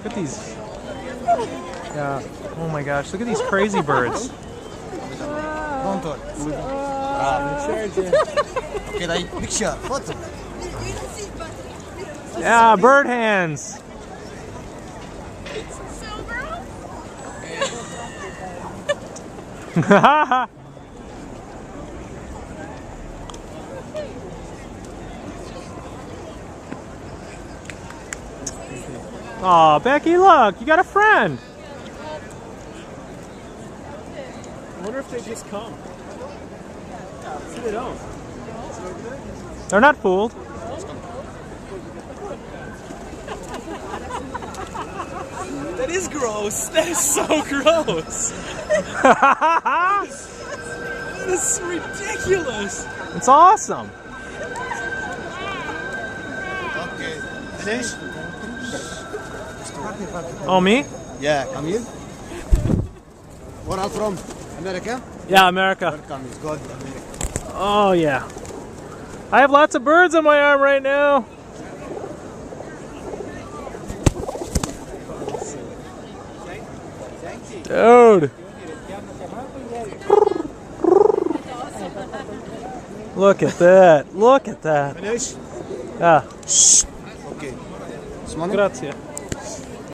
Look at these. Yeah. Oh my gosh, look at these crazy birds. Pronto. Okay, dai, picture, photo. Yeah, bird hands. Aw, Becky, look, you got a friend. I wonder if they just come. See, they don't. They're not fooled. That is gross. That is so gross. That is ridiculous. It's awesome. Okay. Finish? Oh, me? Yeah, come here. Where are you from? America? Yeah, America. Welcome, it's good, America. Oh, yeah. I have lots of birds on my arm right now. Dude. Look at that. Look at that. Finish? Yeah. Okay. Small? Grazie.